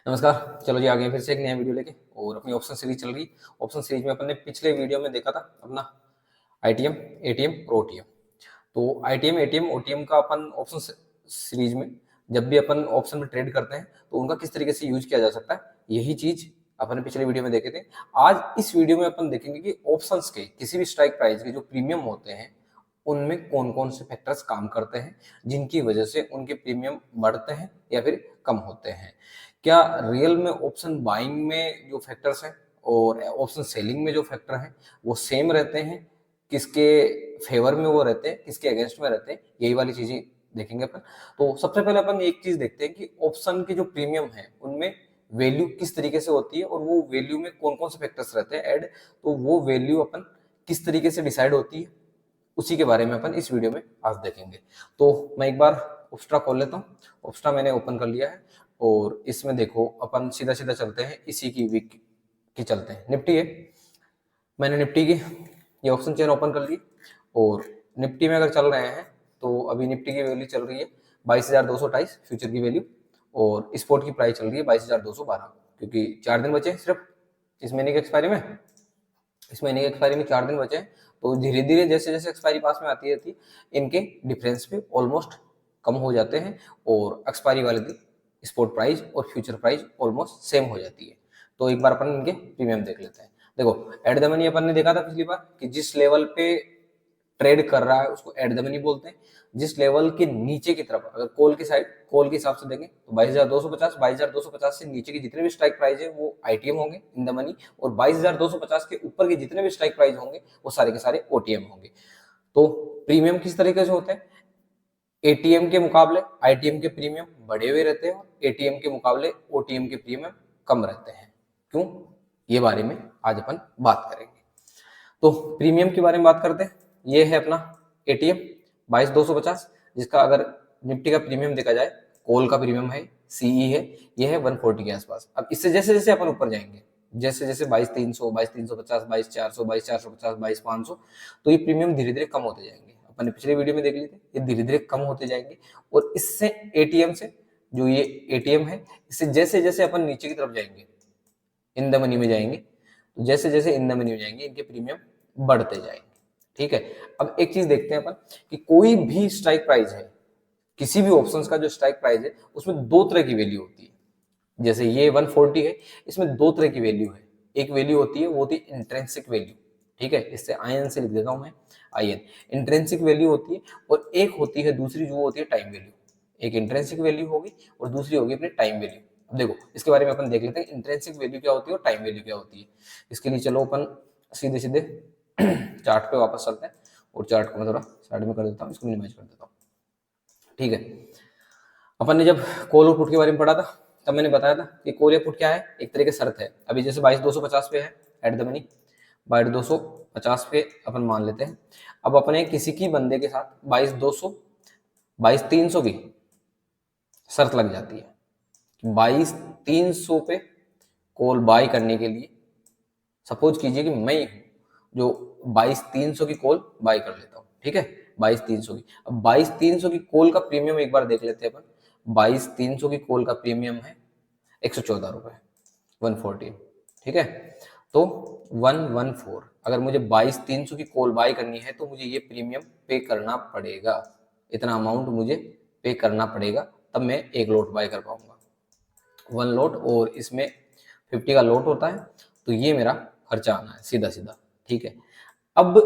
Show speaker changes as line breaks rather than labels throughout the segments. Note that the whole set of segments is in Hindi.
नमस्कार। चलो जी, आ गए फिर से एक नया वीडियो लेके और अपनी ऑप्शन सीरीज चल रही। ऑप्शन सीरीज में अपन ने पिछले वीडियो में देखा था अपना आईटीएम, एटीएम और ओटीएम। तो आईटीएम, एटीएम, ओटीएम का अपन ऑप्शन सीरीज में जब भी अपन ऑप्शन में ट्रेड करते हैं तो उनका किस तरीके से यूज किया जा सकता है, यही चीज अपन ने पिछले वीडियो में देखे थे। आज इस वीडियो में अपन देखेंगे कि ऑप्शंस के किसी भी स्ट्राइक प्राइस के जो प्रीमियम होते हैं उनमें कौन कौन से फैक्टर्स काम करते हैं जिनकी वजह से उनके प्रीमियम बढ़ते हैं या फिर कम होते हैं। क्या रियल में ऑप्शन बाइंग में जो फैक्टर्स हैं और ऑप्शन सेलिंग में जो फैक्टर हैं वो सेम रहते हैं, किसके फेवर में वो रहते हैं, किसके अगेंस्ट में रहते हैं, यही वाली चीजें देखेंगे अपन। तो सबसे पहले अपन एक चीज देखते हैं कि ऑप्शन के जो प्रीमियम है उनमें वैल्यू किस तरीके से होती है और वो वैल्यू में कौन कौन से फैक्टर्स रहते हैं ऐड, तो वो वैल्यू अपन किस तरीके से डिसाइड होती है उसी के बारे में अपन इस वीडियो में आज देखेंगे। तो मैं एक बार ऑप्स्ट्रा खोल लेता हूँ। ऑप्स्ट्रा मैंने ओपन कर लिया है और इसमें देखो अपन सीधा सीधा चलते हैं, इसी की वीक की चलते हैं। निफ्टी है, मैंने निफ्टी की ये ऑप्शन चेन ओपन कर ली और निफ्टी में अगर चल रहे हैं तो अभी निफ्टी की वैल्यू चल रही है 22,228 फ्यूचर की वैल्यू, और स्पॉट की प्राइस चल रही है 22,212, क्योंकि 4 दिन बचे सिर्फ इस महीने के एक्सपायरी में। इस महीने के एक्सपायरी में 4 दिन बचे हैं, तो धीरे धीरे जैसे जैसे एक्सपायरी पास में आती रहती इनके डिफरेंस पे ऑलमोस्ट कम हो जाते हैं और एक्सपायरी वाले दिन स्पॉट प्राइस और फ्यूचर प्राइस ऑलमोस्ट सेम हो जाती है। तो एक बार अपन इनके प्रीमियम देख लेते हैं। देखो, एट द मनी अपन ने देखा था पिछली बार कि जिस लेवल पे ट्रेड कर रहा है उसको एट द मनी बोलते हैं। जिस लेवल के नीचे की तरफ, अगर कॉल की साइड, कॉल के हिसाब से देखें तो 22,250 से नीचे की जितने भी स्ट्राइक प्राइस है वो आईटीएम होंगे इन द मनी, और 22,250 के ऊपर के जितने भी स्ट्राइक प्राइस होंगे वो सारे के सारे ओटीएम होंगे। तो प्रीमियम किस तरीके से होते हैं? एटीएम के मुकाबले आईटीएम के प्रीमियम बढ़े हुए रहते हैं और एटीएम के मुकाबले ओटीएम के प्रीमियम कम रहते हैं। क्यों? ये बारे में आज अपन बात करेंगे। तो प्रीमियम के बारे में बात करते हैं। ये है अपना एटीएम 22,250, जिसका अगर निफ्टी का प्रीमियम देखा जाए, कॉल का प्रीमियम है, सीई है, ये है 140 के आसपास। अब इससे जैसे जैसे अपन ऊपर जाएंगे, जैसे जैसे 22,300, 22,350, 22,400, 22,450, 22,500, तो ये प्रीमियम धीरे धीरे कम होते जाएंगे। अपन ने पिछले वीडियो में देख लिए थे, ये धीरे धीरे कम होते जाएंगे। और इससे एटीएम से, जो ये एटीएम है, इससे जैसे जैसे अपन नीचे की तरफ जाएंगे, इन द मनी में जाएंगे, तो जैसे जैसे इन द मनी में जाएंगे इनके प्रीमियम बढ़ते जाएंगे। ठीक है। अब एक चीज देखते हैं अपन कि कोई भी स्ट्राइक प्राइस है, किसी भी ऑप्शंस का जो स्ट्राइक प्राइस है उसमें दो तरह की वैल्यू होती है। जैसे ये 140 है, इसमें दो तरह की वैल्यू है। एक वैल्यू होती है वो होती है इंट्रिंसिक वैल्यू। ठीक है, इससे आईएन से लिख देता हूं मैं, आईएन इंट्रिंसिक वैल्यू होती है। और एक होती है दूसरी, जो होती है टाइम वैल्यू। एक इंट्रिंसिक वैल्यू होगी और दूसरी होगी अपनी टाइम वैल्यू। अब देखो, इसके बारे में अपन देख लेते हैं इंट्रिंसिक वैल्यू क्या होती है और टाइम वैल्यू क्या होती है। इसके लिए चलो अपन सीधे सीधे चार्ट पे वापस चलते हैं और चार्ट को मैं थोड़ा साइड में कर देता हूँ, इसको मिनिमाइज कर देता हूँ। ठीक है। अपन ने जब कॉल और पुट के बारे में पढ़ा था तब मैंने बताया था कि कॉल या पुट क्या है, एक तरह की शर्त है। अभी जैसे 22,250 पे है एट द मनी, 22,250 पे अपन मान लेते हैं। अब अपने किसी की बंदे के साथ 22,200, 22,300 की शर्त लग जाती है कि 22,300 पे कॉल बाय करने के लिए, सपोज कीजिए कि मैं ही हूं जो 22,300 की कॉल बाय कर लेता हूं। ठीक है, 22,300 की। अब 22,300 की कॉल का प्रीमियम एक बार देख लेते हैं अपन। 22,300 की कॉल का प्रीमियम है 114 रुपए, 114। ठीक है, तो 114, अगर मुझे 22,300 की कॉल बाय करनी है तो मुझे ये प्रीमियम पे करना पड़ेगा। इतना अमाउंट मुझे पे करना पड़ेगा, तब मैं एक लोट बाय कर पाऊंगा, 1 लोट। और इसमें 50 का लोट होता है, तो ये मेरा खर्चा आना है सीधा सीधा। ठीक है। अब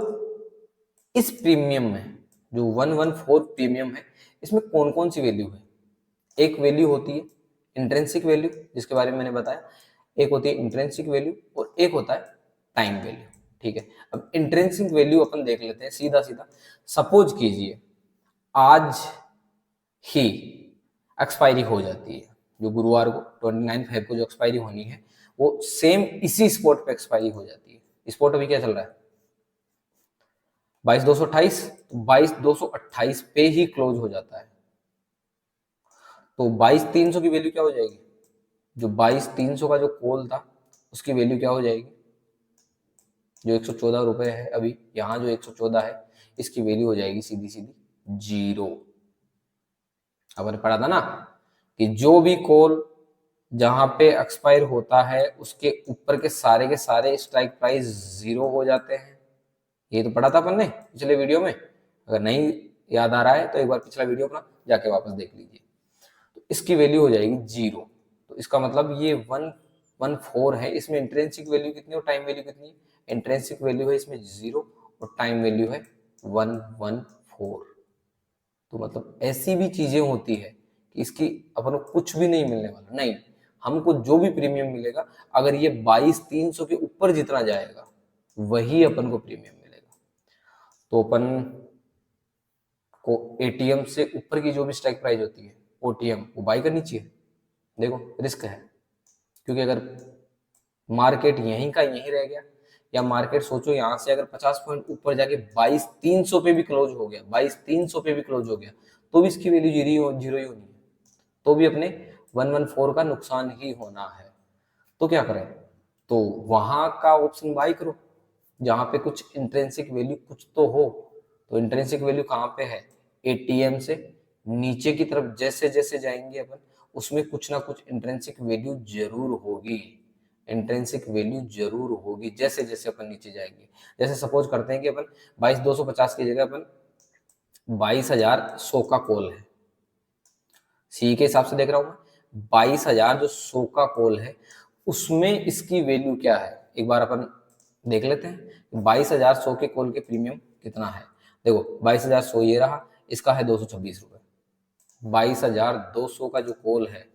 इस प्रीमियम में जो 114 प्रीमियम है, इसमें कौन कौन सी वैल्यू है? एक वैल्यू होती है इंट्रिंसिक वैल्यू, जिसके बारे में मैंने बताया। एक होती है इंट्रिंसिक वैल्यू और एक होता है टाइम वैल्यू। ठीक है। अब इंट्रिंसिक वैल्यू अपन देख लेते हैं सीधा सीधा। सपोज कीजिए आज ही एक्सपायरी हो जाती है, जो गुरुवार को 29 फेब को जो एक्सपायरी होनी है, वो सेम इसी स्पॉट पे एक्सपायरी हो जाती है। स्पॉट अभी क्या चल रहा है? 22,228, 22,228 पे ही क्लोज हो जाता है। तो 22,300 की वैल्यू क्या हो जाएगी? जो 22,300 का जो कॉल था उसकी वैल्यू क्या हो जाएगी? जो 114 रुपए है अभी यहाँ, जो 114 है, इसकी वैल्यू हो जाएगी सीधी सीधी 0। अपन ने पढ़ा था ना कि जो भी कॉल जहां पे एक्सपायर होता है उसके ऊपर के सारे स्ट्राइक प्राइस जीरो हो जाते हैं। ये तो पढ़ा था अपन ने पिछले वीडियो में, अगर नहीं याद आ रहा है तो एक बार पिछला वीडियो अपना जाके वापस देख लीजिए। तो इसकी वैल्यू हो जाएगी जीरो। तो इसका मतलब ये 114 है, इसमें इंट्रिंसिक वैल्यू कितनी और टाइम वैल्यू कितनी? इंट्रिंसिक वैल्यू है इसमें जीरो और टाइम वैल्यू है 114। तो मतलब ऐसी भी चीजें होती है कि इसकी अपन को कुछ भी नहीं मिलने वाला, नहीं, हमको जो भी प्रीमियम मिलेगा अगर ये 22,300 के ऊपर जितना जाएगा वही अपन को प्रीमियम मिलेगा। तो अपन को एटीएम से ऊपर की जो भी स्ट्राइक प्राइस होती है ओटीएम, वो बाई करनी चाहिए। देखो रिस्क है, क्योंकि अगर मार्केट यहीं का यहीं रह गया, या मार्केट सोचो यहाँ से अगर 50 पॉइंट ऊपर जाके 22,300 पे भी क्लोज हो गया, 22,300 पे भी क्लोज हो गया, तो भी इसकी वैल्यू जीरो ही होनी है, तो भी अपने 114 का नुकसान ही होना है। तो क्या करें? तो वहां का ऑप्शन बाई करो जहां पे कुछ इंट्रिंसिक वैल्यू कुछ तो हो। तो इंट्रिंसिक वैल्यू कहाँ पे है? एटीएम से नीचे की तरफ जैसे जैसे जाएंगे अपन, उसमें कुछ ना कुछ इंट्रिंसिक वैल्यू जरूर होगी, इंट्रिंसिक वैल्यू जरूर होगी जैसे जैसे अपन नीचे जाएंगे। जैसे सपोज करते हैं कि अपन 22,250 की जगह अपन 22,100 का कॉल है, सी के हिसाब से देख रहा हूं मैं, 22,000 जो 100 का कॉल है उसमें इसकी वैल्यू क्या है एक बार अपन देख लेते हैं। 22,100 के कॉल के प्रीमियम कितना है? देखो 22,100 ये रहा, इसका है 226 रुपए। 22,200 का जो कॉल है,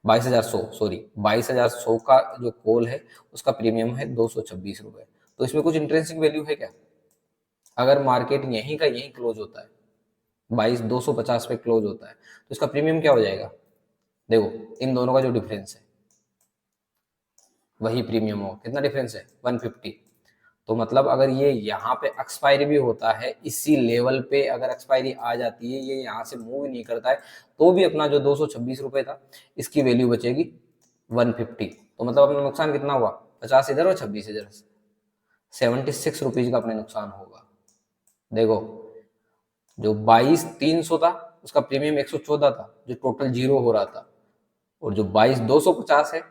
22,100 सॉरी 22,100 का जो कॉल है उसका प्रीमियम है 226 रुपए। तो इसमें कुछ इंट्रिंसिक वैल्यू है क्या? अगर मार्केट यहीं का यहीं क्लोज होता है, 22,250 पे क्लोज होता है, तो इसका प्रीमियम क्या हो जाएगा? देखो इन दोनों का जो डिफरेंस है वही प्रीमियम हो, कितना डिफरेंस है? 150। तो मतलब अगर ये यहाँ पे एक्सपायरी भी होता है, इसी लेवल पे अगर एक्सपायरी आ जाती है, ये यहाँ से मूव नहीं करता है, तो भी अपना जो 226 रुपए था इसकी वैल्यू बचेगी 150। तो मतलब अपना नुकसान कितना हुआ? 50 इधर और 26 इधर, 76 रुपीज का अपने नुकसान होगा। देखो जो 22,300 था उसका प्रीमियम 114 था जो टोटल जीरो हो रहा था, और जो 22,250 है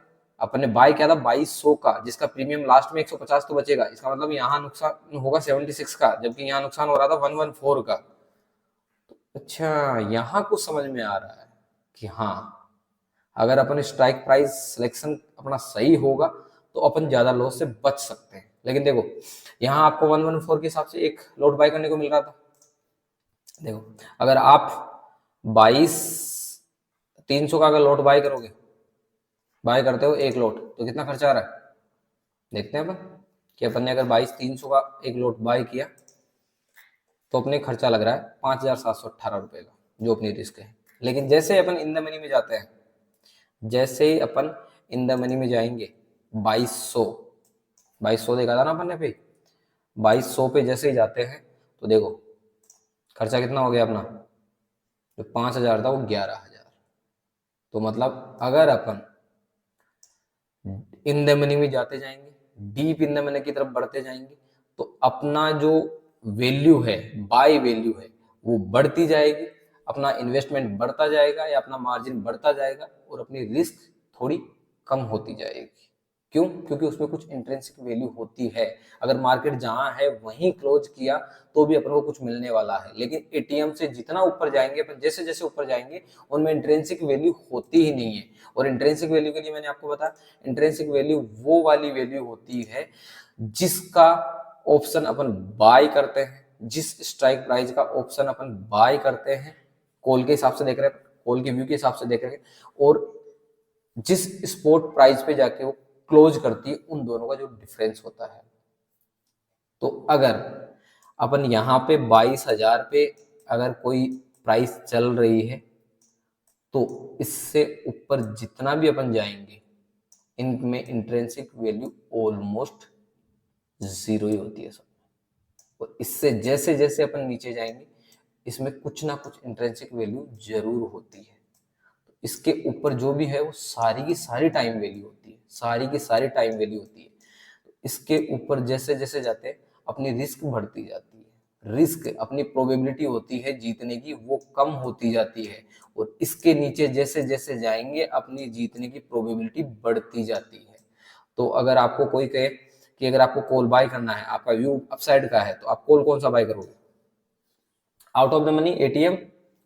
अपन ने बाय किया था 2200 का जिसका प्रीमियम लास्ट में 150 तो बचेगा। इसका मतलब यहाँ नुकसान होगा 76 का, जबकि यहाँ नुकसान हो रहा था 114 का। अच्छा, यहाँ कुछ समझ में आ रहा है कि हाँ, अगर अपन स्ट्राइक प्राइस सिलेक्शन अपना सही होगा तो अपन ज्यादा लॉस से बच सकते हैं। लेकिन देखो यहाँ आपको 114 के हिसाब से एक लॉट बाय करने को मिल रहा था। देखो अगर आप 22,300 का अगर लॉट बाय करोगे, बाय करते हो एक लॉट, तो कितना खर्चा आ रहा है देखते हैं अपन, कि अपन ने अगर 22,300 का एक लॉट बाय किया तो अपने खर्चा लग रहा है 5,718 रुपए का, जो अपनी रिस्क है। लेकिन जैसे अपन इन द मनी में जाते हैं, जैसे ही अपन इन द मनी में जाएंगे 2200 देखा था ना अपन ने पे, 2200 पे जैसे ही जाते हैं तो देखो खर्चा कितना हो गया अपना, जो 5,000 था वो 11,000। तो मतलब अगर अपन इन द मनी में जाते जाएंगे, डीप इन द मनी की तरफ बढ़ते जाएंगे, तो अपना जो वैल्यू है, बाय वैल्यू है, वो बढ़ती जाएगी, अपना इन्वेस्टमेंट बढ़ता जाएगा या अपना मार्जिन बढ़ता जाएगा, और अपनी रिस्क थोड़ी कम होती जाएगी। क्यों? क्योंकि उसमें कुछ इंट्रिंसिक वैल्यू होती है। अगर मार्केट जहां है वहीं क्लोज किया तो भी अपन को कुछ मिलने वाला है, लेकिन एटीएम से जितना ऊपर जाएंगे अपन, जैसे जैसे ऊपर जाएंगे उनमें इंट्रिंसिक वैल्यू होती ही नहीं है। और इंट्रिंसिक वैल्यू के लिए मैंने आपको बताया, इंट्रिंसिक वैल्यू वो वाली वैल्यू होती है जिसका ऑप्शन अपन बाय करते हैं, जिस स्ट्राइक प्राइस का ऑप्शन अपन बाय करते हैं, कॉल के हिसाब से देख रहे हैं, कॉल के व्यू के हिसाब से देख रहे हैं, और जिस स्पॉट प्राइस पे जाके वो क्लोज करती है, उन दोनों का जो डिफरेंस होता है। तो अगर अपन यहाँ पे 22,000 पे अगर कोई प्राइस चल रही है, तो इससे ऊपर जितना भी अपन जाएंगे इनमें इंट्रिंसिक वैल्यू ऑलमोस्ट जीरो ही होती है सब। और इससे जैसे जैसे अपन नीचे जाएंगे इसमें कुछ ना कुछ इंट्रिंसिक वैल्यू जरूर होती है। तो इसके ऊपर जो भी है वो सारी की सारी टाइम वैल्यू होती है, सारी की सारी टाइम वैल्यू होती है। तो इसके ऊपर जैसे जैसे जाते हैं अपनी रिस्क बढ़ती जाती है। रिस्क, अपनी प्रोबेबिलिटी होती है जीतने की वो कम होती जाती है, और इसके नीचे जैसे जैसे जाएंगे अपनी जीतने की प्रोबेबिलिटी बढ़ती जाती है। तो अगर आपको कोई कहे कि अगर आपको कॉल बाय करना है, आपका व्यू अपसाइड का है, तो आप कॉल कौन सा बाय करोगे? Out of the money, ATM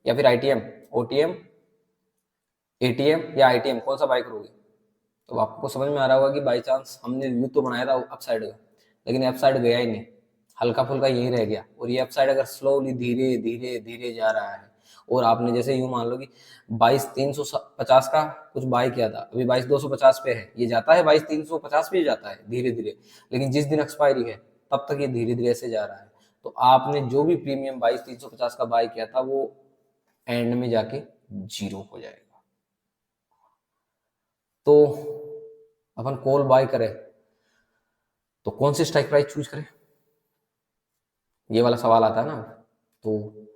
या फिर आईटीएम, ओटीएम, एटीएम या आईटीएम, कौन सा बाय करोगे? तो आपको समझ में आ रहा होगा कि बाई चांस हमने व्यू तो बनाया था अपसाइड का, लेकिन अपसाइड गया ही नहीं, हल्का फुल्का यही रह गया। और ये अपसाइड अगर स्लोली धीरे धीरे धीरे जा रहा है, और आपने जैसे यूं मान लो कि 22,350 का कुछ बाय किया था, अभी 22,250 पे है, ये जाता है 22,350 पे जाता है धीरे धीरे, लेकिन जिस दिन एक्सपायरी है तब तक ये धीरे धीरे से जा रहा है। तो आपने जो भी प्रीमियम 22,350 का बाय किया था वो एंड में जाके जीरो हो जाएगा। तो अपन कॉल बाय करें तो कौन सी स्ट्राइक प्राइस चूज करें, ये वाला सवाल आता है ना। तो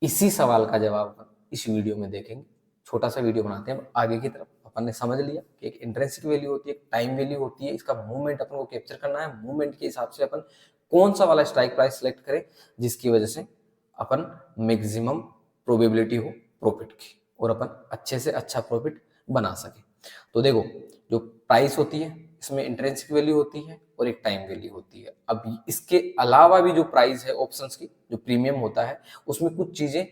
इसी सवाल का जवाब अपन इस वीडियो में देखेंगे। छोटा सा वीडियो बनाते हैं आगे की तरफ। अपन ने समझ लिया कि एक इंट्रिंसिक वैल्यू होती है, एक टाइम वैल्यू होती है, इसका मूवमेंट अपन को कैप्चर करना है। मूवमेंट के हिसाब से अपन कौन सा वाला स्ट्राइक प्राइस सेलेक्ट करें जिसकी वजह से अपन मैक्सिमम प्रोबेबिलिटी हो प्रॉफिट की, और अपन अच्छे से अच्छा प्रॉफिट बना सके। तो देखो, जो प्राइस होती है इसमें इंट्रिंसिक वैल्यू होती है और एक टाइम वैल्यू होती है। अब इसके अलावा भी जो प्राइस है ऑप्शंस की, जो प्रीमियम होता है, उसमें कुछ चीजें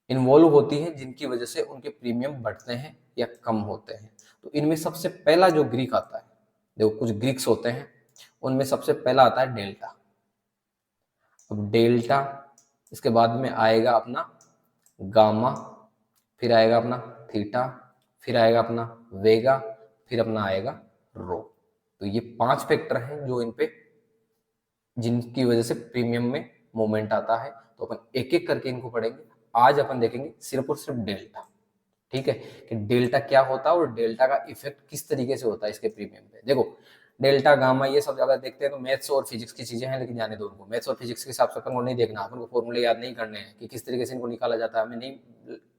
इन्वॉल्व होती हैं जिनकी वजह से उनके प्रीमियम बढ़ते हैं या कम होते हैं। तो इनमें सबसे पहला जो ग्रीक आता है, देखो कुछ ग्रीक्स होते हैं, उनमें सबसे पहला आता है डेल्टा। अब डेल्टा, इसके बाद में आएगा अपना गामा, फिर आएगा अपना थीटा, फिर आएगा अपना वेगा, फिर अपना आएगा रो। तो ये 5 फैक्टर हैं जो इन पे, जिनकी वजह से प्रीमियम में मोमेंट आता है। तो अपन एक एक करके इनको पढ़ेंगे। आज अपन देखेंगे सिर्फ और सिर्फ डेल्टा, ठीक है, कि डेल्टा क्या होता है और डेल्टा का इफेक्ट किस तरीके से होता है इसके प्रीमियम पे। देखो, डेल्टा गामा ये सब ज्यादा देखते हैं तो मैथ्स और फिजिक्स की चीजें हैं, लेकिन जाने दो उनको। मैथ्स और फिजिक्स के हिसाब से अपन को नहीं देखना, अपन को फॉर्मूले याद नहीं करने हैं कि किस तरीके से इनको निकाला जाता है। हमें नहीं,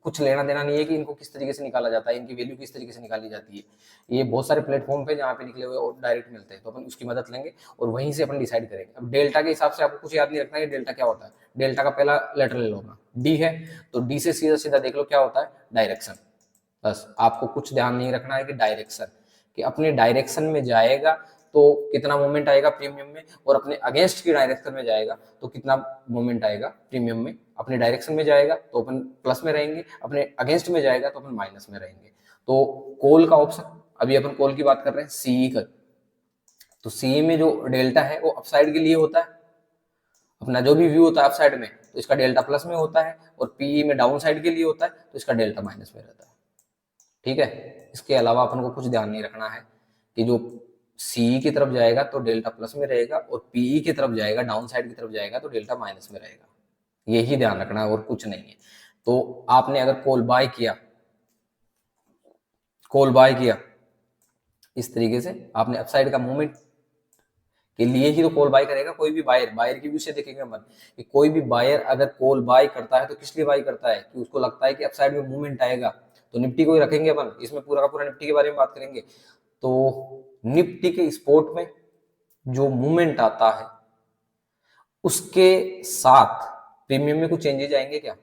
कुछ लेना देना नहीं है कि इनको किस तरीके से निकाला जाता है, इनकी वैल्यू किस तरीके से निकाली जाती है। ये बहुत सारे प्लेटफॉर्म पे जहाँ पे निकले हुए और डायरेक्ट मिलते हैं, तो अपन उसकी मदद लेंगे और वहीं से अपन डिसाइड करेंगे। अब डेल्टा के हिसाब से आपको कुछ याद नहीं रखना है डेल्टा क्या होता है। डेल्टा का पहला लेटर ले लो अपना डी है, तो डी से सीधा सीधा देख लो क्या होता है, डायरेक्शन। बस आपको कुछ ध्यान नहीं रखना है कि डायरेक्शन, कि अपने डायरेक्शन में जाएगा तो कितना मोमेंट आएगा प्रीमियम में, और अपने अगेंस्ट की डायरेक्शन में जाएगा तो कितना मोमेंट आएगा प्रीमियम में। अपने डायरेक्शन में जाएगा तो अपन प्लस में रहेंगे, अपने अगेंस्ट में जाएगा तो अपन माइनस में रहेंगे। तो कॉल का ऑप्शन, अभी अपन कॉल की बात कर रहे हैं सीई का, तो सीई में जो डेल्टा है वो अपसाइड के लिए होता है। अपना जो भी व्यू होता है अपसाइड में तो इसका डेल्टा प्लस में होता है, और पीई में डाउन साइड के लिए होता है तो इसका डेल्टा माइनस में रहता है, ठीक है। इसके अलावा अपन को कुछ ध्यान नहीं रखना है कि जो सीई की तरफ जाएगा तो डेल्टा प्लस में रहेगा, और पीई की तरफ जाएगा, डाउन साइड की तरफ जाएगा तो डेल्टा माइनस में रहेगा। यही ध्यान रखना है और कुछ नहीं है। तो आपने अगर कॉल बाय किया, कॉल बाय किया इस तरीके से, आपने अपसाइड का मूवमेंट के लिए ही तो कॉल बाय करेगा कोई भी बायर। बायर की व्यू से देखेंगे अपन कि कोई भी बायर अगर कॉल बाय करता है तो किस लिए बाय करता है, कि उसको लगता है कि अपसाइड में मूवमेंट आएगा। तो निफ्टी को ही रखेंगे अपन, इसमें पूरा का पूरा निफ्टी के बारे में बात करेंगे। तो निफ्टी के स्पोर्ट में जो मूवमेंट आता है उसके साथ प्रीमियम में कुछ चेंजेस आएंगे क्या?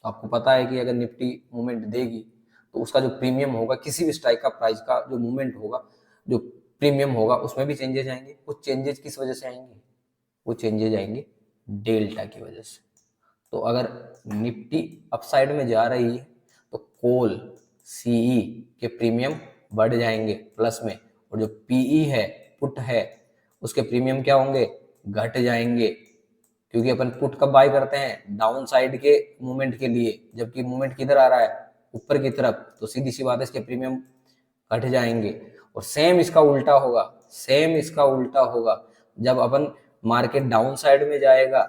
आपको पता है कि अगर निफ्टी मूवमेंट देगी तो उसका जो प्रीमियम होगा, किसी भी स्ट्राइक का प्राइस का जो मूवमेंट होगा, जो प्रीमियम होगा, उसमें भी चेंजेस आएंगे। कुछ चेंजेस किस वजह से आएंगे? वो चेंजेस आएंगे डेल्टा की वजह से। तो अगर निफ्टी अपसाइड में जा रही है तो कॉल सीई के प्रीमियम बढ़ जाएंगे प्लस में, और जो पीई है, पुट है, उसके प्रीमियम क्या होंगे, घट जाएंगे। क्योंकि अपन पुट कब बाय करते हैं, डाउन साइड के मूवमेंट के लिए, जबकि मूवमेंट किधर आ रहा है, ऊपर की तरफ, तो सीधी सी बात है इसके प्रीमियम घट जाएंगे। और सेम इसका उल्टा होगा, सेम इसका उल्टा होगा, जब अपन मार्केट डाउन साइड में जाएगा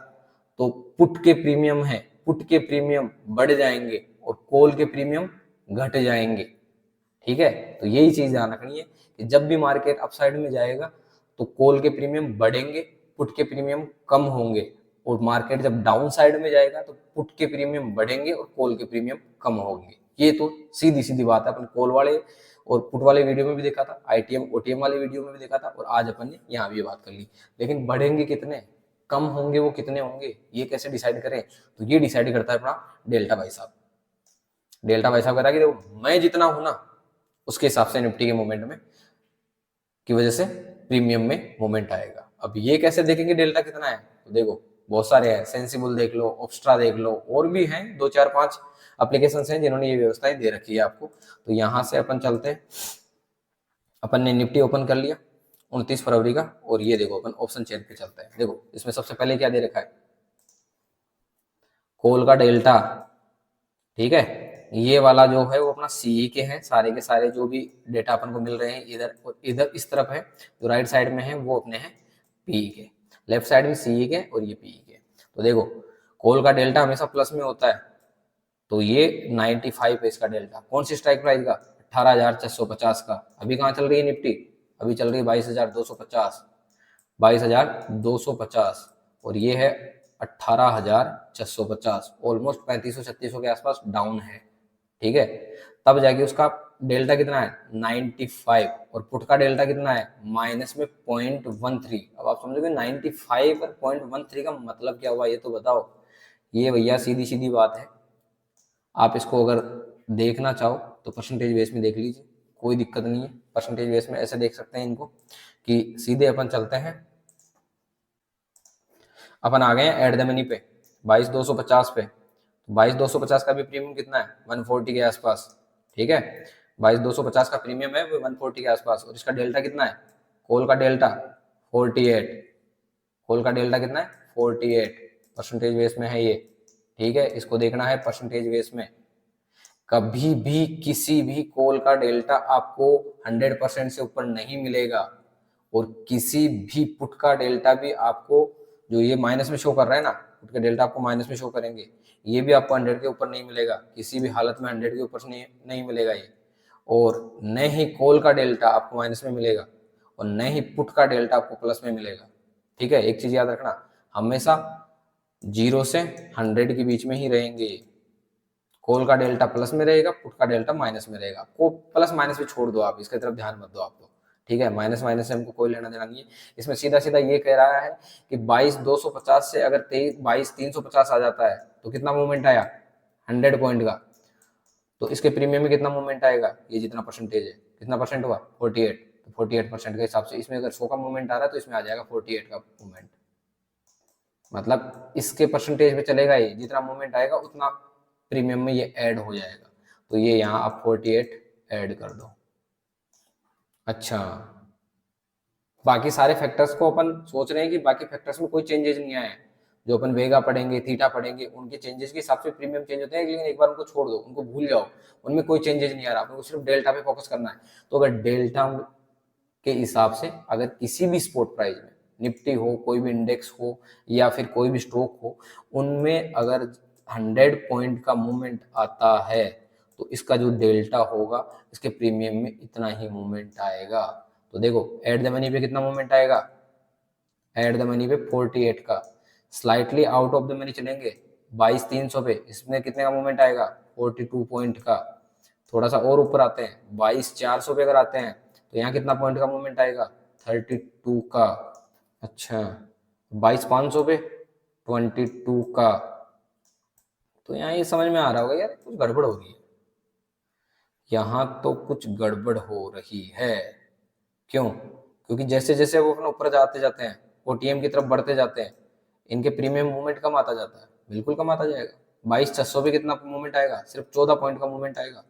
तो पुट के प्रीमियम है, पुट के प्रीमियम बढ़ जाएंगे और कॉल के प्रीमियम घट जाएंगे, ठीक है। तो यही चीज ध्यान रखनी है कि जब भी मार्केट अपसाइड में जाएगा तो कॉल के प्रीमियम बढ़ेंगे, पुट के प्रीमियम कम होंगे, और मार्केट जब डाउन साइड में जाएगा तो पुट के प्रीमियम बढ़ेंगे और कॉल के प्रीमियम कम होंगे। ये तो सीधी सीधी बात है, अपन कॉल वाले और पुट वाले वीडियो में भी देखा था, आईटीएम ओटीएम वाले वीडियो में भी देखा था, और आज अपन ने यहाँ भी बात कर ली। लेकिन बढ़ेंगे कितने, कम होंगे वो कितने होंगे, ये कैसे डिसाइड करें, तो ये डिसाइड करता है अपना डेल्टा भाई साहब। डेल्टा भाई साहब कहता है कि देखो मैं जितना हूं ना उसके हिसाब से निफ्टी के मूवमेंट में की वजह से प्रीमियम में मूवमेंट आएगा। अब ये कैसे देखेंगे डेल्टा कितना है, तो देखो बहुत सारे हैं, सेंसिबल देख लो, ऑब्स्ट्रा देख लो, और भी हैं 2 4 5 एप्लीकेशंस हैं जिन्होंने ये व्यवस्थाएं दे रखी है आपको। तो यहाँ से अपन चलते हैं, अपन ने निफ्टी ओपन कर लिया 29 फरवरी का, और ये देखो अपन ऑप्शन चेन पे चलते हैं। देखो इसमें सबसे पहले क्या दे रखा है, कोल का डेल्टा, ठीक है, ये वाला जो है वो अपना सीई के हैं, सारे के सारे जो भी डेटा अपन को मिल रहे हैं इधर और इधर इस तरफ है, जो राइट साइड में है वो अपने हैं पीई के, लेफ्ट साइड में सीई के और ये पीई के। तो देखो कोल का डेल्टा हमेशा प्लस में होता है, तो ये 95 है इसका डेल्टा। कौन सी स्ट्राइक प्राइस का, 18,650 का। अभी कहाँ चल रही है निफ्टी, अभी चल रही है 22,250, 22,250, और ये है 18,650, ऑलमोस्ट 3500-3600 के आसपास डाउन है, ठीक है। तब जाके उसका डेल्टा कितना है 95, और पुट का डेल्टा कितना है माइनस में 0.13। अब आप समझोगे 95 और 0.13 का मतलब क्या हुआ, ये तो बताओ। ये भैया सीधी सीधी बात है, आप इसको अगर देखना चाहो तो परसेंटेज बेस में देख लीजिए, कोई दिक्कत नहीं है। परसेंटेज बेस में ऐसे देख सकते हैं इनको कि सीधे अपन चलते हैं, अपन आ गए हैं एट द मनी पे 22,250 पे। 22,250 का भी प्रीमियम कितना है 140 के आसपास, ठीक है। 22,250 का प्रीमियम है वो 140 के आसपास, और इसका डेल्टा कितना है, कोल का डेल्टा 48, कोल का डेल्टा कितना है 48, परसेंटेज बेस में है ये, ठीक है। इसको देखना है परसेंटेज बेस में। कभी भी किसी भी कोल का डेल्टा आपको 100% से ऊपर नहीं मिलेगा, और किसी भी पुट का डेल्टा भी आपको, जो ये माइनस में शो कर रहा है ना, पुट का डेल्टा आपको माइनस में शो करेंगे, ये भी आपको 100 के ऊपर नहीं मिलेगा, किसी भी हालत में 100 के ऊपर से नहीं मिलेगा ये। और न ही कॉल का डेल्टा आपको माइनस में मिलेगा, और न ही पुट का डेल्टा आपको प्लस में मिलेगा, ठीक है। एक चीज याद रखना, हमेशा 0 से 100 के बीच में ही रहेंगे। कॉल का डेल्टा प्लस में रहेगा, पुट का डेल्टा माइनस में रहेगा। को प्लस माइनस भी छोड़ दो आप, इसके तरफ ध्यान मत दो आप तो, ठीक है। माइनस माइनस से हमको कोई लेना देना नहीं है। इसमें सीधा सीधा ये कह रहा है कि 22,250 से अगर 22,350 आ जाता है तो कितना मूवमेंट आया 100 पॉइंट का, तो इसके प्रीमियम में कितना मूवमेंट आएगा, ये जितना परसेंटेज है, कितना परसेंट हुआ 48, तो 48% के हिसाब से इसमें अगर 100 का मूवमेंट आ रहा है तो इसमें आ जाएगा 48 का मूवमेंट। मतलब इसके परसेंटेज में चलेगा, ये जितना मूवमेंट आएगा उतना प्रीमियम में ये ऐड हो जाएगा। तो ये यहाँ आप 48 ऐड कर दो। अच्छा, बाकी सारे फैक्टर्स को अपन सोच रहे हैं कि बाकी फैक्टर्स में कोई चेंजेस नहीं आए, जो अपन वेगा पढ़ेंगे, थीटा पढ़ेंगे, उनके चेंजेस के हिसाब से प्रीमियम चेंज होते हैं, लेकिन एक बार उनको छोड़ दो, उनको भूल जाओ, उनमें कोई चेंजेस नहीं आ रहा, आपको सिर्फ डेल्टा पे फोकस करना है। तो अगर डेल्टा के हिसाब से अगर किसी भी स्पॉट प्राइस में, निफ्टी हो, कोई भी इंडेक्स हो, या फिर कोई भी स्टॉक हो, उनमें अगर 100 पॉइंट का मूवमेंट आता है तो इसका जो डेल्टा होगा इसके प्रीमियम में इतना ही मूवमेंट आएगा। तो देखो एट द मनी पे कितना मूवमेंट आएगा, एट द मनी पे 48 का। Slightly out of the money चलेंगे 22,300 पे, इसमें कितने का मूवमेंट आएगा 42 पॉइंट का। थोड़ा सा और ऊपर आते हैं 22,400 पे अगर आते हैं तो यहाँ कितना पॉइंट का मूवमेंट आएगा 32 का। अच्छा, 22,500 पे 22 का। तो यहाँ ये समझ में आ रहा होगा यार कुछ गड़बड़ हो रही है, यहाँ तो कुछ गड़बड़ हो रही है। क्यों, क्योंकि जैसे जैसे वो अपने ऊपर जाते जाते हैं, ओटीएम की तरफ बढ़ते जाते हैं, इनके प्रीमियम मूवमेंट कम आता जाता है, बिल्कुल कम आता जाएगा। 22,600 पे कितना मूवमेंट आएगा, सिर्फ 14 पॉइंट का मूवमेंट आएगा।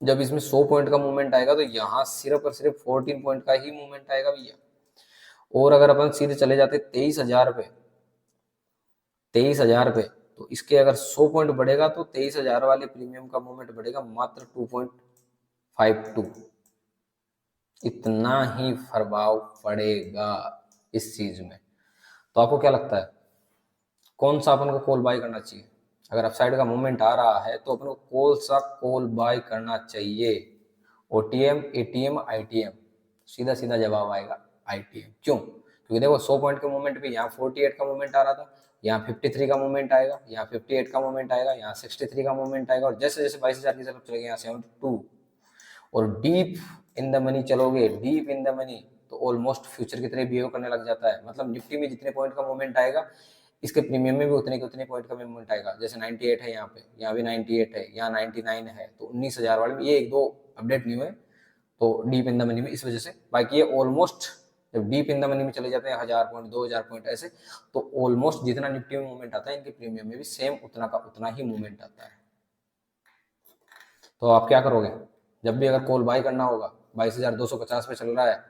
जब इसमें 100 पॉइंट का मूवमेंट आएगा तो यहाँ सिर्फ और सिर्फ 14 पॉइंट का ही मूवमेंट आएगा भैया। और अगर अपन सीधे चले जाते 23,000 पे, 23,000 पे, तो इसके अगर 100 पॉइंट बढ़ेगा तो 23,000 वाले प्रीमियम का मूवमेंट बढ़ेगा मात्र 2.52। इतना ही प्रभाव पड़ेगा इस चीज में। तो आपको क्या लगता है कौन सा अपन को कॉल बाय करना चाहिए, अगर अपसाइड का मूवमेंट आ रहा है तो अपन को कौन सा कॉल बाय करना चाहिए, ओटीएम, एटीएम, आईटीएम? सीधा सीधा जवाब आएगा आईटीएम। क्यों, क्योंकि देखो 100 पॉइंट के मूवमेंट पे यहाँ 48 का मूवमेंट आ रहा था, यहाँ 53 का मूवमेंट आएगा, यहाँ 58 का मूवमेंट आएगा, यहाँ 63 का मूवमेंट आएगा, और जैसे जैसे 22,000 की तरफ चलेगा यहाँ 72। और डीप इन द मनी चलोगे, डीप इन द मनी तो ऑलमोस्ट फ्यूचर की तरह बिहेव करने लग जाता है। मतलब निफ्टी में जितने पॉइंट का मूवमेंट आएगा, इसके प्रीमियम में भी उतने के उतने पॉइंट का मूवमेंट आएगा। जैसे 98 है यहाँ पे, यहाँ भी 98 है, यहाँ 99 है, तो 19,000 वाले में ये एक दो अपडेट नहीं हुए तो डीप इन द मनी में इस वजह से। बाकी ये ऑलमोस्ट जब डीप इन द मनी में चले जाते हैं 1000 पॉइंट 2000 पॉइंट ऐसे, तो ऑलमोस्ट जितना निफ्टी में मूवमेंट आता है इनके प्रीमियम में भी सेम उतना का उतना ही मूवमेंट आता है। तो आप क्या करोगे, जब भी अगर कॉल बाय करना होगा, 22,250 पे चल रहा है,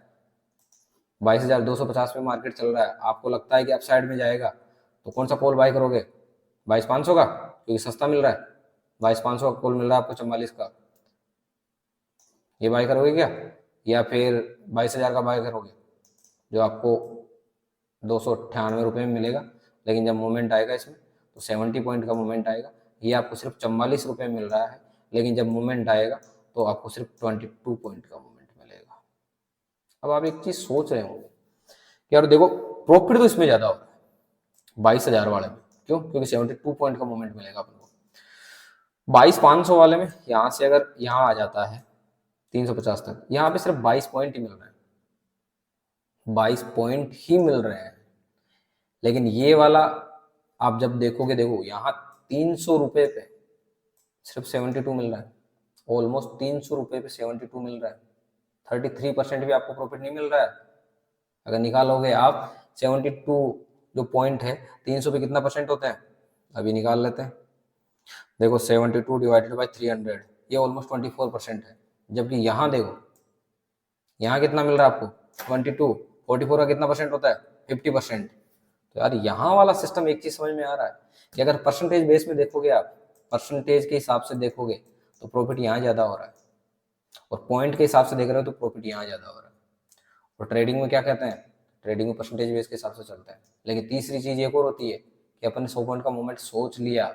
22,250 पे मार्केट चल रहा है, आपको लगता है कि अपसाइड में जाएगा, तो कौन सा कॉल बाय करोगे, 22,500 का, क्योंकि सस्ता मिल रहा है। 22,500 का कॉल मिल रहा है आपको 44 का, ये बाय करोगे क्या, या फिर 22,000 का बाय करोगे जो आपको 298 रुपये में मिलेगा, लेकिन जब मूवमेंट आएगा इसमें तो 70 पॉइंट का मूवमेंट आएगा। ये आपको सिर्फ 44 रुपये मिल रहा है, लेकिन जब मूवमेंट आएगा तो आपको सिर्फ 22 पॉइंट का मूवमेंट मिलेगा। अब आप एक चीज सोच रहे होंगे कि यार देखो प्रॉफिट तो इसमें ज्यादा हो रहा है 22,000 वाले में, क्यों, क्योंकि 72 पॉइंट का मूवमेंट मिलेगा अपन को। 22,500 वाले में यहाँ से अगर यहाँ आ जाता है 350 तक, यहाँ पे सिर्फ 22 पॉइंट ही मिल रहे हैं, 22 पॉइंट ही मिल रहे हैं। लेकिन ये वाला आप जब देखोगे, देखो यहाँ 300 रुपये पे सिर्फ 72 मिल रहा है, ऑलमोस्ट 300 रुपये पे 72 मिल रहा है, 33% भी आपको प्रॉफिट नहीं मिल रहा है। अगर निकालोगे आप 72 जो पॉइंट है 300 पे कितना परसेंट होता है, अभी निकाल लेते हैं। देखो 72 डिवाइडेड बाई 300, ये ऑलमोस्ट 24% है। जबकि यहाँ देखो, यहाँ कितना मिल रहा है आपको 22, 44 का कितना परसेंट होता है 50%। तो यार यहाँ वाला सिस्टम एक चीज समझ में आ रहा है कि अगर परसेंटेज बेस में देखोगे आप, परसेंटेज के हिसाब से देखोगे तो प्रॉफिट यहाँ ज्यादा हो रहा है, और पॉइंट के हिसाब से देख रहे हो तो प्रॉफिट यहाँ ज्यादा हो रहा है। और ट्रेडिंग में क्या कहते हैं, ट्रेडिंग में परसेंटेज बेस के हिसाब से चलता है। लेकिन तीसरी चीज एक और होती है कि अपन ने 100 पॉइंट का मूवमेंट सोच लिया,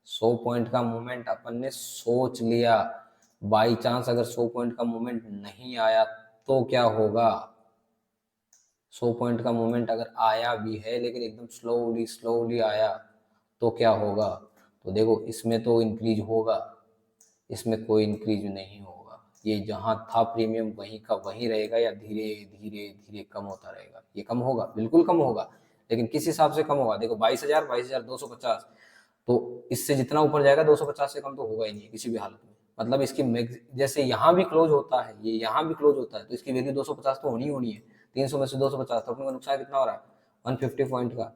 100 पॉइंट का मूवमेंट अपन ने सोच लिया, बाई चांस अगर 100 पॉइंट का मूवमेंट नहीं आया तो क्या होगा। 100 पॉइंट का मूवमेंट अगर आया भी है लेकिन एकदम स्लोली स्लोली आया तो क्या होगा, तो देखो इसमें तो इंक्रीज होगा, इसमें कोई इंक्रीज नहीं होगा। ये जहां था प्रीमियम वहीं का वहीं रहेगा, या धीरे धीरे धीरे कम होता रहेगा। ये कम होगा, बिल्कुल कम होगा, लेकिन किस हिसाब से कम होगा, देखो 22,000, 22,250, तो इससे जितना ऊपर जाएगा 250 से कम तो होगा ही नहीं किसी भी हालत में। मतलब इसकी जैसे यहाँ भी क्लोज होता है, ये यहाँ भी क्लोज होता है, तो इसकी वैल्यू 250 तो होनी होनी है। 300 में से 250, तो अपने को नुकसान कितना हो रहा है 150 पॉइंट का।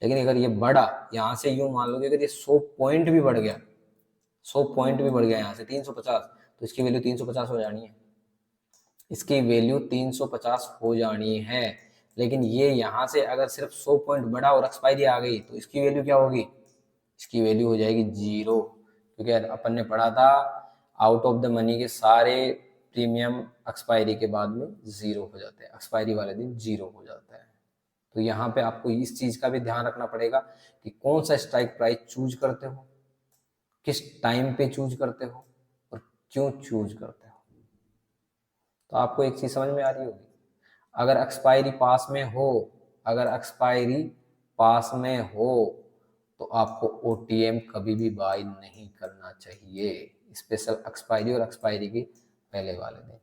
लेकिन अगर ये बढ़ा, यहाँ से यूं मान लो कि अगर ये 100 पॉइंट भी बढ़ गया, 100 पॉइंट भी बढ़ गया यहाँ से 350, तो इसकी वैल्यू 350 हो जानी है, इसकी वैल्यू 350 हो जानी है। लेकिन ये यहाँ से अगर सिर्फ 100 पॉइंट बढ़ा और एक्सपायरी आ गई तो इसकी वैल्यू क्या होगी, इसकी वैल्यू हो जाएगी 0, क्योंकि अपन ने पढ़ा था आउट ऑफ द मनी के सारे प्रीमियम एक्सपायरी के बाद में 0 हो जाते हैं, एक्सपायरी वाले दिन 0 हो जाता है। तो यहाँ पे आपको इस चीज का भी ध्यान रखना पड़ेगा कि कौन सा स्ट्राइक प्राइस चूज करते हो, किस टाइम पे चूज करते हो, और क्यों चूज करते हो। तो आपको एक चीज समझ में आ रही होगी, अगर एक्सपायरी पास में हो, अगर एक्सपायरी पास में हो तो आपको ओटीएम कभी भी बाय नहीं करना चाहिए, स्पेशल एक्सपायरी और एक्सपायरी के पहले वाले दिन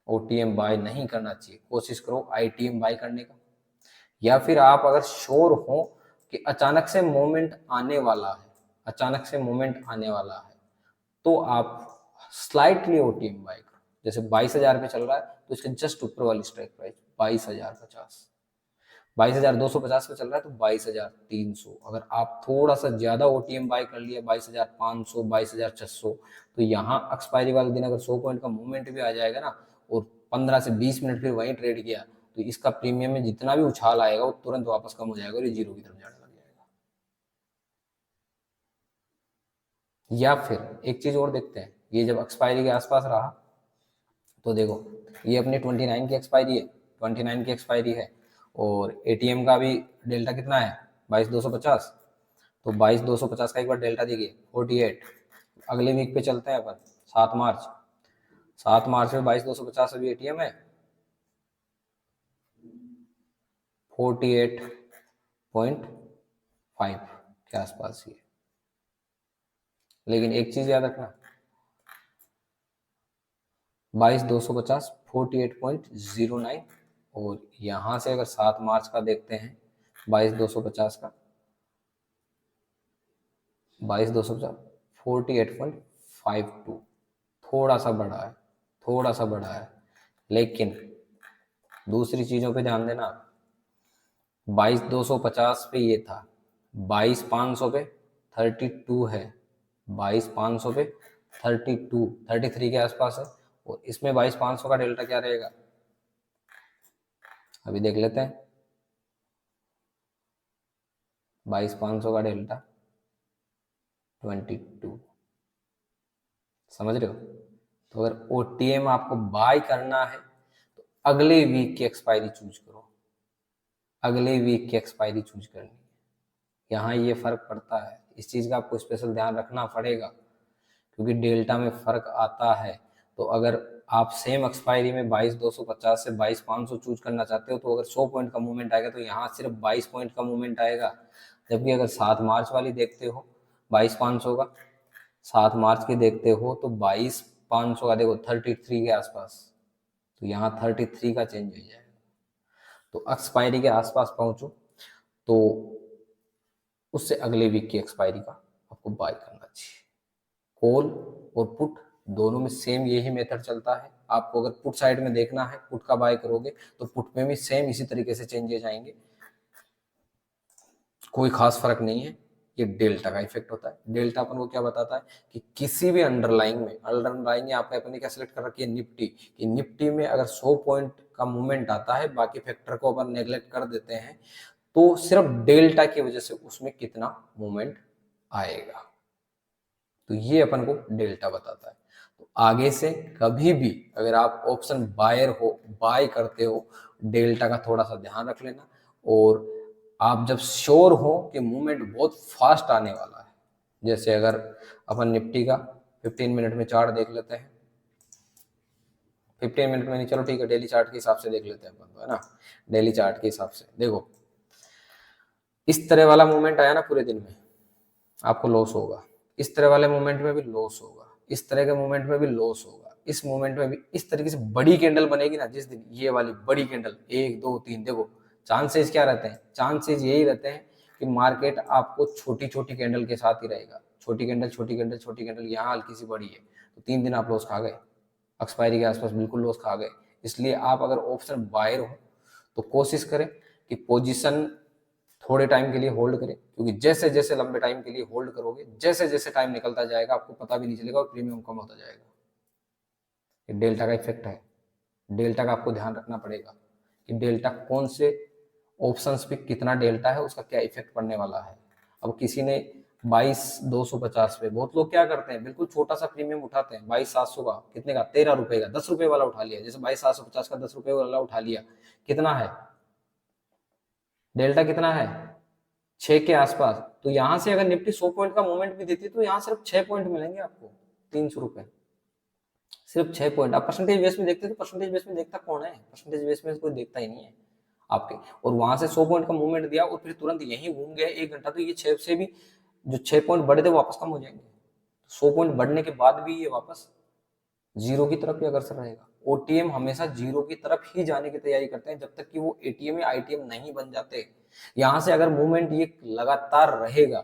ओटीएम बाय नहीं करना चाहिए। कोशिश करो आईटीएम बाय करने का, या फिर आप अगर श्योर हो कि अचानक से मोमेंट आने वाला है, अचानक से मोमेंट आने वाला है, तो आप स्लाइटली ओटीएम बाय करो। जैसे 22,000 पे चल रहा है तो इसके जस्ट ऊपर वाली स्ट्राइक प्राइस 22,050, 22,250 पे चल रहा है तो 22,300। अगर आप थोड़ा सा ज्यादा ओटीएम बाय कर लिया 22,500, 22,600, तो यहाँ एक्सपायरी वाले दिन अगर 100 पॉइंट का मूवमेंट भी आ जाएगा ना, और 15 से 20 मिनट फिर वहीं ट्रेड किया, तो इसका प्रीमियम में जितना भी उछाल आएगा वो तुरंत वापस कम हो जाएगा और ये 0 की तरफ जाने लग जाएगा। या फिर एक चीज और देखते हैं, ये जब एक्सपायरी के आसपास रहा तो देखो ये अपनी 29 की एक्सपायरी है, 29 की एक्सपायरी है, और एटीएम का भी डेल्टा कितना है 22,250, तो 22,250 का एक बार डेल्टा देखिए 48। अगले वीक पे चलते हैं अपन 7 मार्च, 7 मार्च में 22,250 अभी एटीएम है 48.5 के आसपास ही है। लेकिन एक चीज याद रखना, 22,250 48.09 और यहाँ से अगर 7 मार्च का देखते हैं 22,250 का, 22,250 48.52, थोड़ा सा बढ़ा है, थोड़ा सा बढ़ा है। लेकिन दूसरी चीजों पे ध्यान देना, 22,250 पे ये था, 22,500 पे 32 है, 22,500 पे 32 33 के आसपास है। और इसमें 22,500 का डेल्टा क्या रहेगा, अभी देख लेते हैं। 22,500 का डेल्टा 22, समझ रहे हो। तो अगर ओटीएम आपको बाय करना है तो अगले वीक की एक्सपायरी चूज करो, अगले वीक की एक्सपायरी चूज करनी है। यहाँ ये फर्क पड़ता है, इस चीज का आपको स्पेशल ध्यान रखना पड़ेगा, क्योंकि डेल्टा में फर्क आता है। तो अगर आप सेम एक्सपायरी में 22,250 से 22,500 चूज करना चाहते हो तो अगर 100 पॉइंट का मूवमेंट आएगा तो यहाँ सिर्फ 22 पॉइंट का मूवमेंट आएगा। जबकि अगर 7 मार्च वाली देखते हो 22,500 का, 7 मार्च की देखते हो तो 22,500 का देखो 33 के आसपास, तो यहाँ 33 का चेंज हो जाएगा। तो एक्सपायरी के आसपास पहुंचो तो उससे अगले वीक की एक्सपायरी का आपको बाय करना चाहिए। कॉल और पुट दोनों में सेम यही मेथड चलता है। आपको अगर पुट साइड में देखना है, पुट का बाय करोगे तो पुट में भी सेम इसी तरीके से चेंजेस आएंगे, कोई खास फर्क नहीं है। ये डेल्टा का इफेक्ट होता है। डेल्टा अपन को क्या बताता है कि किसी भी अंडरलाइंग में, अंडरलाइंग आपने अपने क्या सिलेक्ट कर रखी है, निफ्टी, कि निफ्टी में अगर 100 पॉइंट का मूवमेंट आता है, बाकी फैक्टर को अपन नेग्लेक्ट कर देते हैं, तो सिर्फ डेल्टा की वजह से उसमें कितना मूवमेंट आएगा। तो ये अपन को डेल्टा बताता है। तो आगे से कभी भी अगर आप ऑप्शन बायर हो, बाय करते हो, डेल्टा का थोड़ा सा ध्यान रख लेना। और आप जब श्योर हो कि मूवमेंट बहुत फास्ट आने वाला है, जैसे अगर अपन निफ्टी का 15 मिनट में चार्ट देख लेते हैं, 15 मिनट में नहीं, चलो ठीक है, डेली चार्ट के हिसाब से देख लेते हैं अपन तो, है ना। डेली चार्ट के हिसाब से देखो, इस तरह वाला मूवमेंट आया ना पूरे दिन में, आपको लॉस होगा। इस तरह वाले मूवमेंट में भी लॉस होगा, इस तरह के मूवमेंट में भी लॉस होगा, इस मूवमेंट में भी इस तरीके से बड़ी कैंडल बनेगी ना जिस दिन, ये वाली बड़ी कैंडल 1 2 3, देखो चांसेस क्या रहते हैं, चांसेस यही रहते हैं कि मार्केट आपको छोटी छोटी कैंडल के साथ ही रहेगा, छोटी कैंडल छोटी कैंडल छोटी कैंडल, यहाँ हल्की सी बड़ी है तो 3 दिन आप लॉस खा गए, एक्सपायरी के आसपास बिल्कुल लॉस खा गए। इसलिए आप अगर ऑप्शन बायर हो तो कोशिश करें कि पोजीशन थोड़े टाइम के लिए होल्ड करें, क्योंकि जैसे जैसे लंबे टाइम के लिए होल्ड करोगे, जैसे जैसे टाइम निकलता जाएगा आपको पता भी नहीं चलेगा और प्रीमियम कम होता जाएगा। ये डेल्टा का इफेक्ट है। डेल्टा का आपको ध्यान रखना पड़ेगा कि डेल्टा कौन से ऑप्शंस पे कितना डेल्टा है, उसका क्या इफेक्ट पड़ने वाला है। अब किसी ने 22,250 पे, बहुत लोग क्या करते हैं, बिल्कुल छोटा सा प्रीमियम उठाते हैं, 22,700 का, कितने का, 13 रुपए का, 10 रुपए वाला उठा लिया, जैसे 22,750 का 10 रुपए वाला उठा लिया, कितना है डेल्टा, कितना है 6 के आसपास। तो यहां से अगर निफ्टी 100 पॉइंट का मूवमेंट भी देती है तो यहाँ सिर्फ 6 पॉइंट मिलेंगे आपको, 300 रुपए, सिर्फ 6 पॉइंट। आप परसेंटेज बेस में देखते तो परसेंटेज बेस में देखता कौन है, परसेंटेज बेस में कोई देखता ही नहीं है आपके। और वहां से 100 पॉइंट का मूवमेंट दिया और फिर तुरंत यहीं घूम गए 1 घंटा, तो ये 6 से भी जो 6 पॉइंट बढ़े थे वापस कम हो जाएंगे। 100 पॉइंट बढ़ने के बाद भी ये वापस जीरो की तरफ ही अग्रसर रहेगा। ओटीएम हमेशा जीरो की तरफ ही जाने की तैयारी करते हैं जब तक कि वो एटीएम या आईटीएम नहीं बन जाते। यहां से अगर मूवमेंट ये लगातार रहेगा,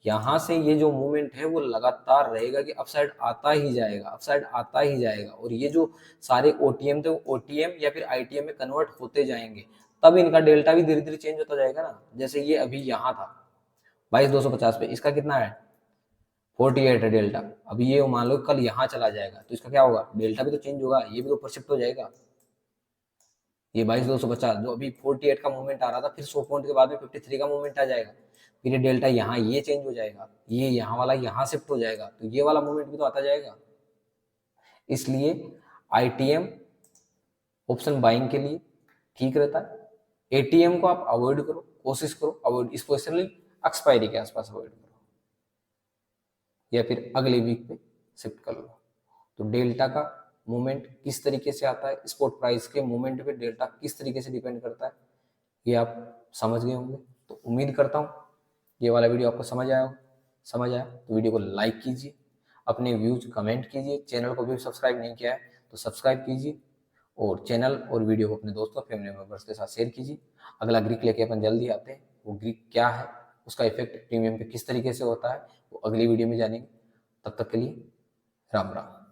यहां से ये जो मूवमेंट है वो लगातार रहेगा कि अपसाइड आता ही जाएगा, अपसाइड आता ही जाएगा। और ये जो सारे ओटीएम थे वो ओटीएम या फिर आईटीएम में कन्वर्ट होते जाएंगे, तब इनका डेल्टा भी धीरे धीरे चेंज होता जाएगा ना। जैसे ये अभी यहाँ था 22,250 पे, इसका कितना है 48 है डेल्टा। अभी ये मान लो कल यहाँ चला जाएगा तो इसका क्या होगा, डेल्टा भी तो चेंज होगा, ये भी तो ऊपर शिफ्ट हो जाएगा। ये 22,250 जो अभी 48 का मूवमेंट आ रहा था, फिर 100 पॉइंट के बाद में 53 का मूवमेंट आ जाएगा, फिर ये डेल्टा यहाँ ये चेंज हो जाएगा, ये यहाँ वाला यहाँ शिफ्ट हो जाएगा, तो ये वाला मूवमेंट भी तो आता जाएगा। इसलिए आईटीएम ऑप्शन बाइंग के लिए ठीक रहता है। एटीएम को आप अवॉइड करो, कोशिश करो अवॉइड, स्पेशली एक्सपायरी के आसपास अवॉइड करो या फिर अगले वीक पे शिफ्ट कर लो। तो डेल्टा का मूवमेंट किस तरीके से आता है, स्पॉट प्राइस के मूवमेंट पे डेल्टा किस तरीके से डिपेंड करता है, ये आप समझ गए होंगे। तो उम्मीद करता हूँ ये वाला वीडियो आपको समझ आया हो। समझ आया तो वीडियो को लाइक कीजिए, अपने व्यूज कमेंट कीजिए, चैनल को भी सब्सक्राइब नहीं किया है तो सब्सक्राइब कीजिए और चैनल और वीडियो को अपने दोस्तों फैमिली मेंबर्स के साथ शेयर कीजिए। अगला ग्रीक लेके अपन जल्दी आते हैं। वो ग्रीक क्या है, उसका इफेक्ट प्रीमियम पे किस तरीके से होता है, वो अगली वीडियो में जानेंगे। तब तक के लिए राम राम।